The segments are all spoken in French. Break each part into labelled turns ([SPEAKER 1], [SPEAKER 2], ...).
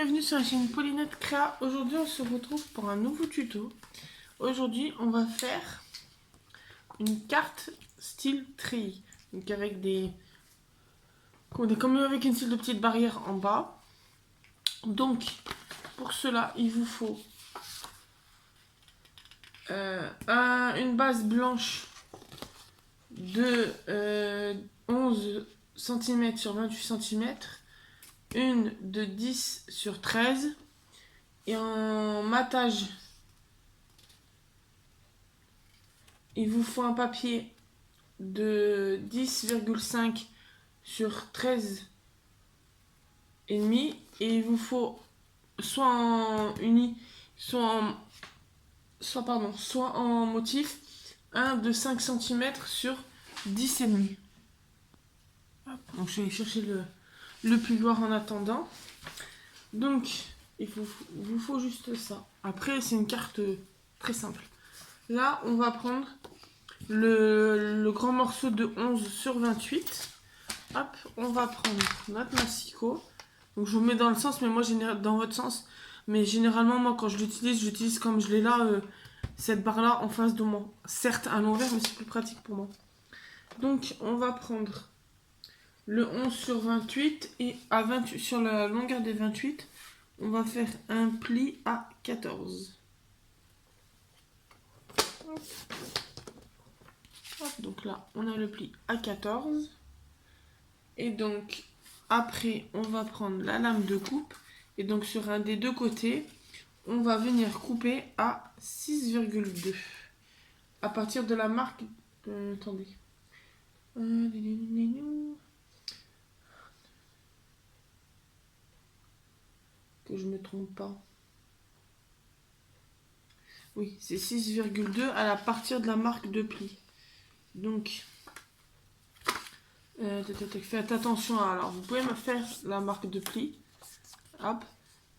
[SPEAKER 1] bienvenue sur la chaîne Paulinette Créa. Aujourd'hui on se retrouve pour un nouveau tuto. Aujourd'hui on va faire une carte style treillis. Donc avec des... comme avec une style de petite barrière en bas. Donc pour cela il vous faut une base blanche de 11 cm sur 28 cm. Une de 10 sur 13 et en matage il vous faut un papier de 10,5 sur 13 et demi et il vous faut soit en uni soit en motif un de 5 cm sur 10 et demi. Donc je vais aller chercher le plioir en attendant. Donc il vous faut juste ça. Après c'est une carte très simple. Là on va prendre le grand morceau de 11 sur 28. Hop, on va prendre notre massicot. Donc je vous mets dans le sens, mais moi dans votre sens. Mais généralement moi quand j'utilise comme je l'ai là, cette barre là en face de moi. Certes à l'envers, mais c'est plus pratique pour moi. Donc on va prendre le 11 sur 28 et à 28, sur la longueur des 28, on va faire un pli à 14. Hop. Hop, donc là, on a le pli à 14. Et donc, après, on va prendre la lame de coupe. Et donc, sur un des deux côtés, on va venir couper à 6,2. À partir de la marque... attendez. Que je me trompe pas. Oui, c'est 6,2 à la partir de la marque de pli. Donc, faites attention. Alors, vous pouvez me faire la marque de pli. Hop.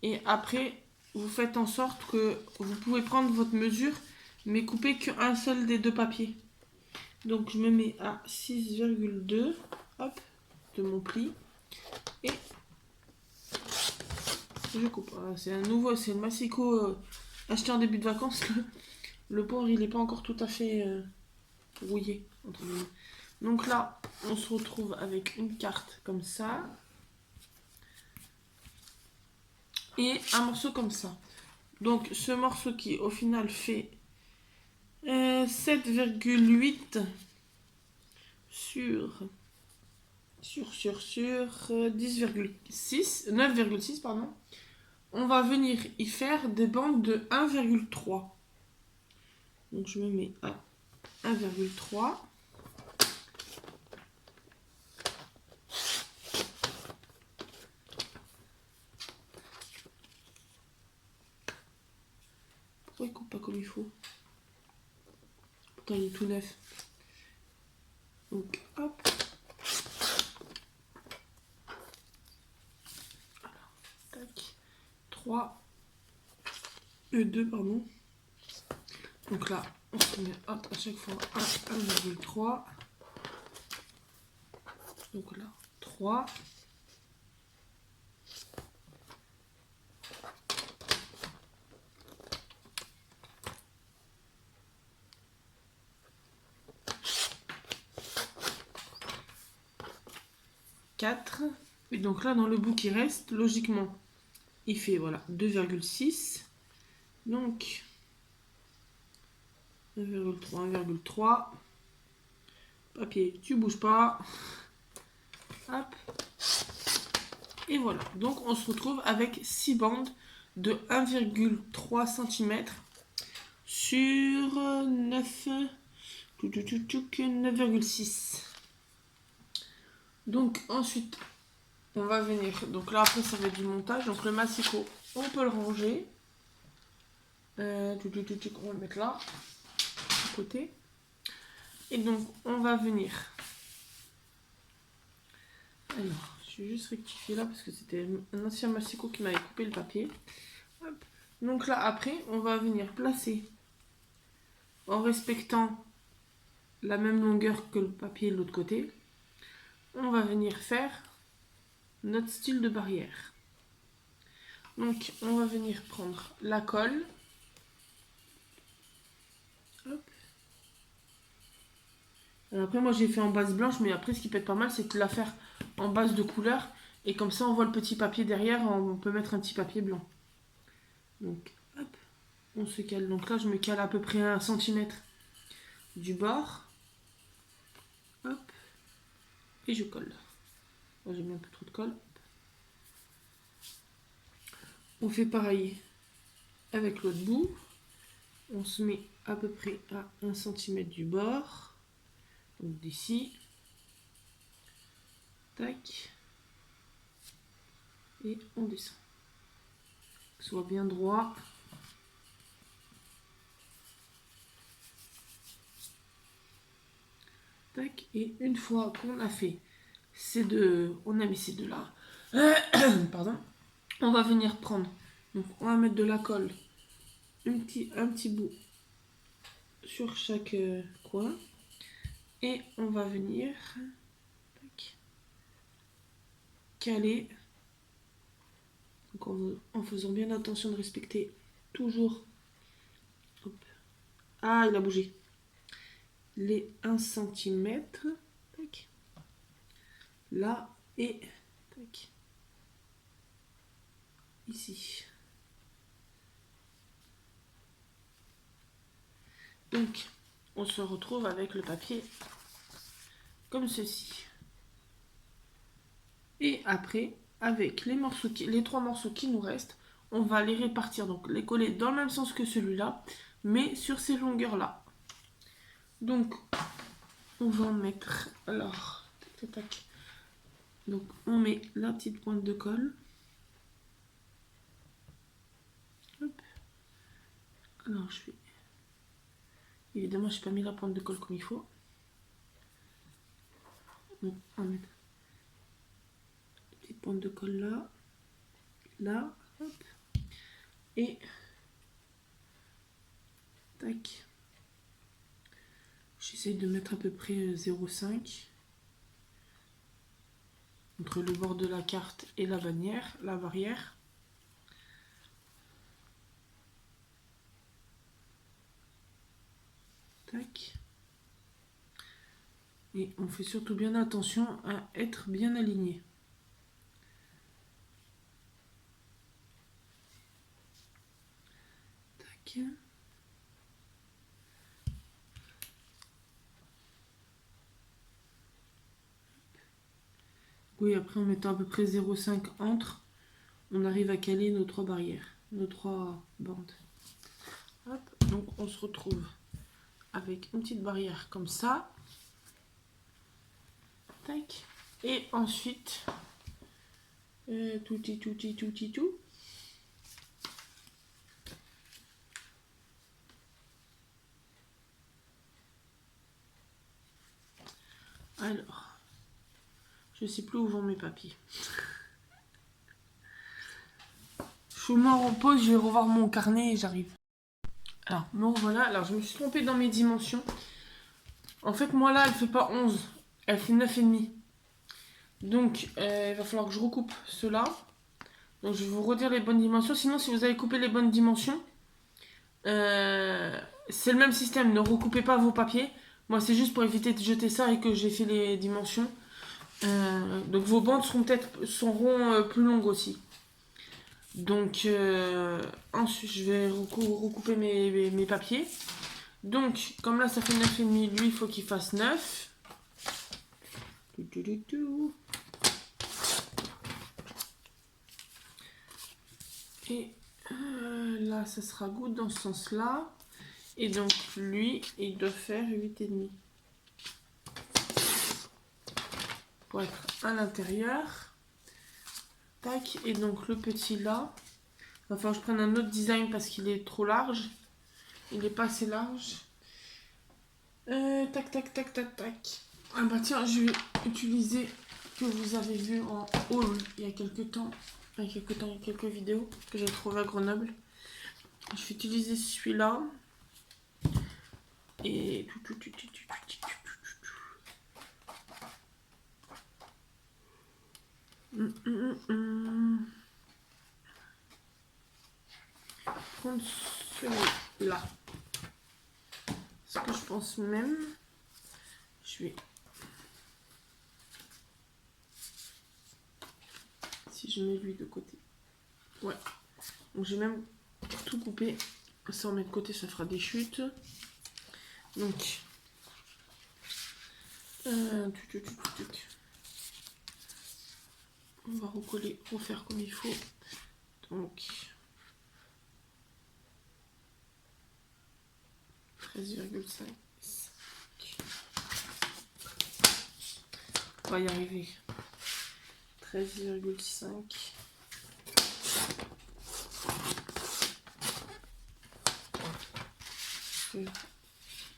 [SPEAKER 1] Et après, vous faites en sorte que vous pouvez prendre votre mesure, mais couper qu'un seul des deux papiers. Donc, je me mets à 6,2 hop, de mon pli. Et je coupe. Voilà, c'est le massicot acheté en début de vacances. Le pauvre, il n'est pas encore tout à fait rouillé. Donc là, on se retrouve avec une carte comme ça. Et un morceau comme ça. Donc ce morceau qui au final fait 7,8 sur 10,6, 9,6 pardon. On va venir y faire des bandes de 1,3. Donc je me mets à 1,3. Pourquoi il coupe pas comme il faut? Pourtant il est tout neuf. Donc hop. Alors, tac. 3. 2 pardon. Donc là, on se met à chaque fois à 1,3. Donc là, 3. Et donc là, dans le bout qui reste, logiquement, il fait voilà 2,6. Donc 1,3. Papier, tu bouges pas. Hop. Et voilà. Donc on se retrouve avec 6 bandes de 1,3 cm sur 9,6. Donc ensuite, on va venir. Donc là après ça va être du montage. Donc le massicot, on peut le ranger. On va le mettre là, à côté. Et donc on va venir. Alors, je vais juste rectifier là parce que c'était un ancien massicot qui m'avait coupé le papier. Hop. Donc là après, on va venir placer en respectant la même longueur que le papier de l'autre côté. On va venir faire notre style de barrière. Donc, on va venir prendre la colle. Hop. Alors après, moi, j'ai fait en base blanche, mais après, ce qui peut être pas mal, c'est de la faire en base de couleur. Et comme ça, on voit le petit papier derrière, on peut mettre un petit papier blanc. Donc, hop, on se cale. Donc là, je me cale à peu près 1 cm du bord. Hop, et je colle. Là, j'ai mis un peu trop de colle. On fait pareil avec l'autre bout. On se met à peu près à 1 cm du bord. Donc d'ici. Tac. Et on descend. Que ce soit bien droit. Tac. Et une fois qu'on a fait ces deux, on a mis ces deux là. Pardon. On va venir prendre. Donc on va mettre de la colle. Un petit bout sur chaque coin. Et on va venir tac, caler. Donc en faisant bien attention de respecter toujours. Hop. Ah, il a bougé. Les 1 cm. Tac. Là et tac. Ici. Donc, on se retrouve avec le papier comme ceci. Et après, avec les 3 morceaux qui nous restent, on va les répartir, donc les coller dans le même sens que celui-là, mais sur ces longueurs-là. Donc, on va en mettre, alors, tac, tac. Donc, on met la petite pointe de colle. Hop. Alors, je vais... Évidemment, je n'ai pas mis la pointe de colle comme il faut. Donc, on va mettre la petite pointe de colle là. Là, hop. Et... tac. J'essaie de mettre à peu près 0,5 entre le bord de la carte et la barrière. Tac. Et on fait surtout bien attention à être bien aligné. Tac. Oui, après en mettant à peu près 0,5 entre, on arrive à caler nos 3 barrières, nos 3 bandes. Hop, donc on se retrouve avec une petite barrière comme ça. Tac. Et ensuite, tout. Alors, je sais plus où vont mes papiers. Je suis mort en pause, je vais revoir mon carnet et j'arrive. Alors, me voilà. Alors, je me suis trompée dans mes dimensions. En fait, moi là, elle fait pas 11, elle fait 9,5. Donc, il va falloir que je recoupe cela. Donc, je vais vous redire les bonnes dimensions. Sinon, si vous avez coupé les bonnes dimensions, c'est le même système. Ne recoupez pas vos papiers. Moi, c'est juste pour éviter de jeter ça et que j'ai fait les dimensions. Donc, vos bandes seront plus longues aussi. Donc, ensuite, je vais recouper mes papiers. Donc, comme là, ça fait 9,5, lui, il faut qu'il fasse 9. Et là, ça sera good dans ce sens-là. Et donc, lui, il doit faire 8,5. Pour être à l'intérieur. Tac. Et donc, le petit là, il va falloir que je prenne un autre design parce qu'il est trop large. Il n'est pas assez large. Tac. Ah bah tiens, je vais utiliser que vous avez vu en haul il y a quelques temps. Il y a quelques vidéos que j'ai trouvé à Grenoble. Je vais utiliser celui-là. Et prendre celui-là. Ce que je pense même, je vais... Si je mets lui de côté. Ouais. Donc j'ai même tout coupé. Ça, on met de côté, ça fera des chutes. Donc... on va recoller, refaire comme il faut. Donc... 13,5. On va y arriver. 13,5. Sur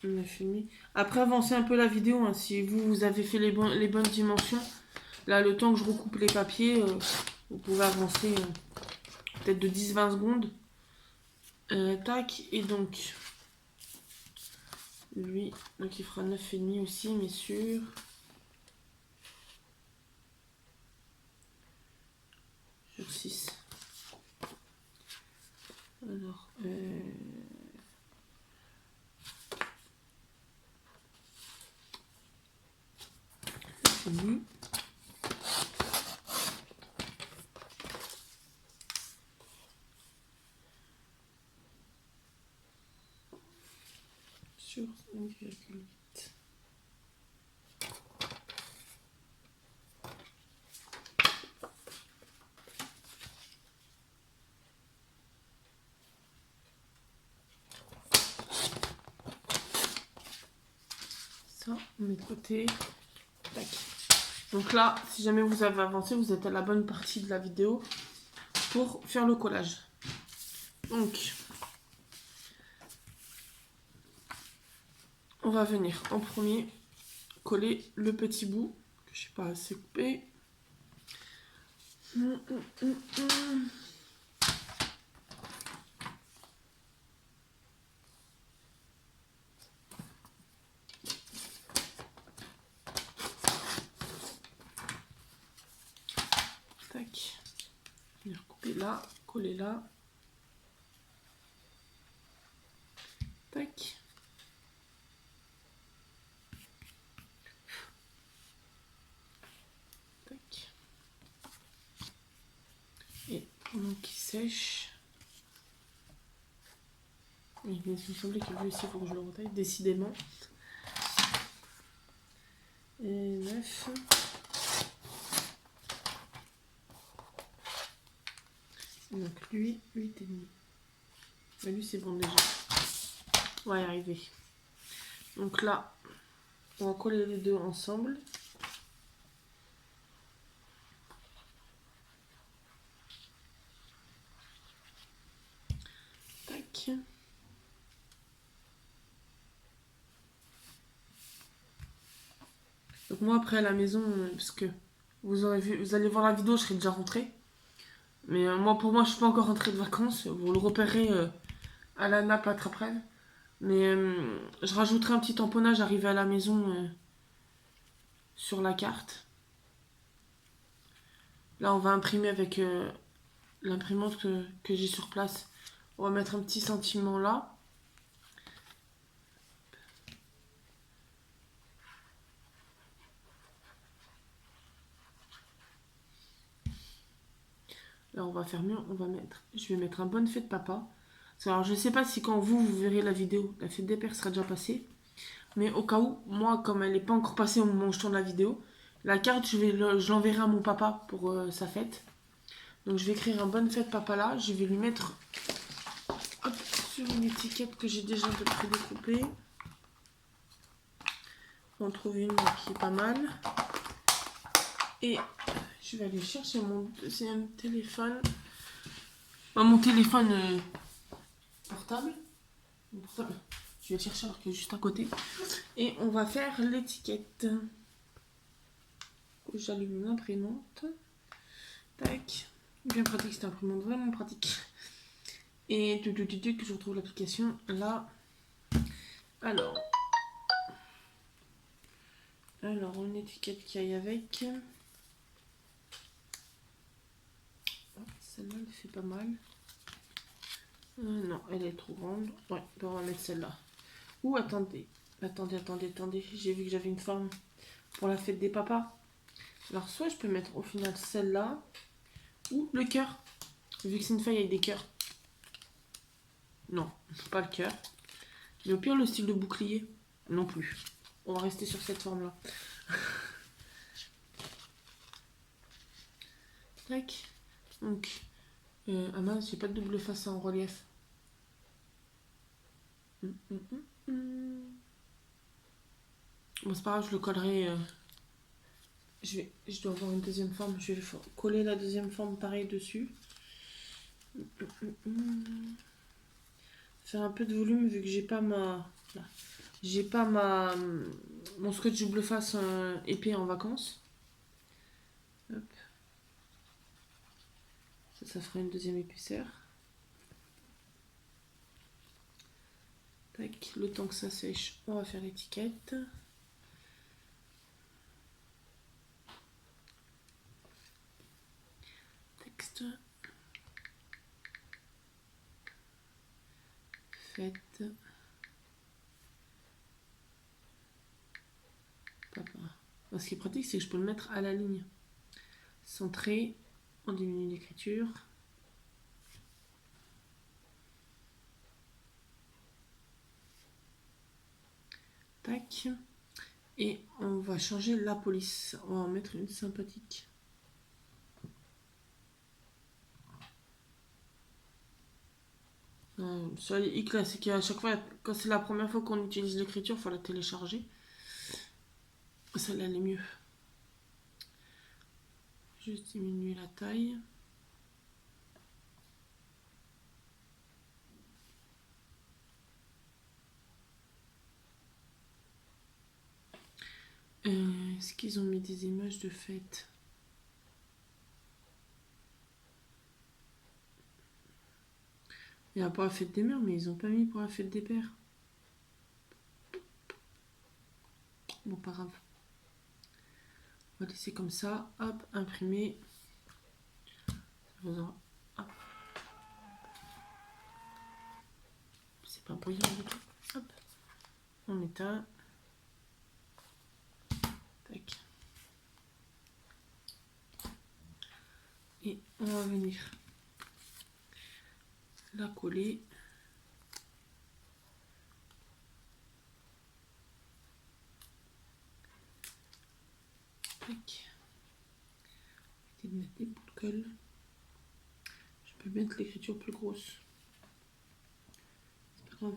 [SPEAKER 1] 9,5. Après, avancez un peu la vidéo. Hein, si vous avez fait les bonnes dimensions. Là, le temps que je recoupe les papiers, vous pouvez avancer peut-être de 10-20 secondes. Tac. Et donc, lui, donc il fera 9,5 aussi, mais sur 6. Alors, fini. Sur 5,8. Ça, on met de côté. Tac. Donc là, si jamais vous avez avancé, vous êtes à la bonne partie de la vidéo pour faire le collage. Donc, on va venir en premier coller le petit bout que je n'ai pas assez coupé. Tac. Venir couper là, coller là. Tac. Tac. Et pendant qu'il sèche. Oui, mais il me semblait que lui aussi, il faut que je le retaille, décidément. Et 9. Donc lui, 8,5. Mais lui, c'est bon déjà. On va y arriver. Donc là, on va coller les deux ensemble. Tac. Donc moi après à la maison, parce que vous allez voir la vidéo, je serai déjà rentrée. Mais moi pour moi je suis pas encore rentrée de vacances. Vous le repérez à la nappe après. Mais je rajouterai un petit tamponnage arrivé à la maison sur la carte. Là on va imprimer avec l'imprimante que j'ai sur place. On va mettre un petit sentiment là. Là, on va faire mieux. Je vais mettre un bonne fête papa. Alors, je sais pas si quand vous verrez la vidéo, la fête des pères sera déjà passée. Mais au cas où, moi, comme elle n'est pas encore passée au moment où je tourne la vidéo, la carte, je l'enverrai à mon papa pour sa fête. Donc, je vais écrire un bonne fête papa là. Je vais lui mettre hop, sur une étiquette que j'ai déjà de prédécoupée. On trouve une qui est pas mal. Et je vais aller chercher mon deuxième téléphone. Mon téléphone portable. Je vais le chercher alors qu'il est juste à côté. Et on va faire l'étiquette. J'allume l'imprimante. Tac. Bien pratique, cette imprimante, vraiment pratique. Et que je retrouve l'application là. Alors, une étiquette qui aille avec. Celle-là, elle fait pas mal. Non, elle est trop grande. Ouais, on va mettre celle-là. Ou attendez. Attendez. J'ai vu que j'avais une forme pour la fête des papas. Alors soit je peux mettre au final celle-là. Ou le cœur. Vu que c'est une feuille avec des cœurs. Non, pas le cœur. Mais au pire le style de bouclier. Non plus. On va rester sur cette forme-là. Tac. Donc, ah mince, j'ai pas de double face en relief. Bon, c'est pas grave, je le collerai. Je dois avoir une deuxième forme. Je vais coller la deuxième forme pareil dessus. Faire un peu de volume vu que j'ai pas ma. J'ai pas mon scotch double face épais en vacances. Hop. Ça fera une deuxième épaisseur. Tac, le temps que ça sèche, on va faire l'étiquette. Texte. Fête. Papa. Alors, ce qui est pratique, c'est que je peux le mettre à la ligne. Centré. On diminue l'écriture. Tac. Et on va changer la police. On va en mettre une sympathique. Ça, c'est qu'à chaque fois, quand c'est la première fois qu'on utilise l'écriture, il faut la télécharger. Celle-là, elle est mieux. Juste diminuer la taille. Est-ce qu'ils ont mis des images de fête? Il y a pour la fête des mères, mais ils ont pas mis pour la fête des pères. Bon, pas grave. On va laisser comme ça. Hop, imprimer. Hop. C'est pas bruyant du tout. Hop. On éteint. Tac. Et on va venir la coller. Tac. Éviter de mettre des bouts de colle. Je peux mettre l'écriture plus grosse. C'est pas grave.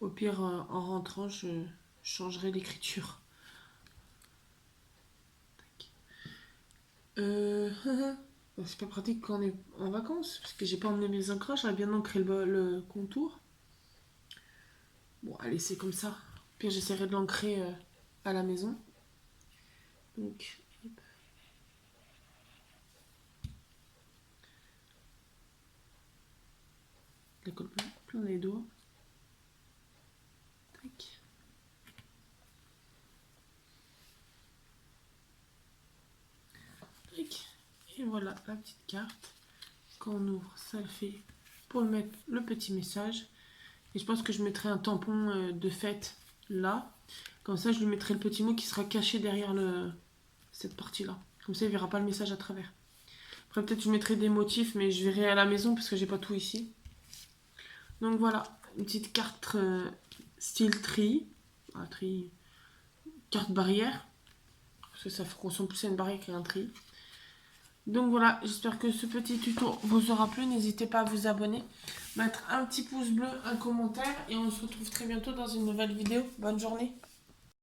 [SPEAKER 1] Au pire, en rentrant, je changerai l'écriture. C'est pas pratique quand on est en vacances, parce que j'ai pas emmené mes ancrages, j'aurais bien ancré le contour. Bon, allez, c'est comme ça. Puis j'essaierai de l'ancrer à la maison. Donc, hop. La colle plein les doigts. Tac. Tac. Et voilà la petite carte. Quand on ouvre, ça le fait pour mettre le petit message. Et je pense que je mettrai un tampon de fête là. Comme ça, je lui mettrai le petit mot qui sera caché derrière cette partie-là. Comme ça, il verra pas le message à travers. Après, peut-être je mettrai des motifs, mais je verrai à la maison parce que j'ai pas tout ici. Donc voilà, une petite carte style tri. Ah, tri. Carte barrière. Parce que ça ressemble plus à une barrière qu'à un tri. Donc voilà, j'espère que ce petit tuto vous aura plu. N'hésitez pas à vous abonner, mettre un petit pouce bleu, un commentaire. Et on se retrouve très bientôt dans une nouvelle vidéo. Bonne journée.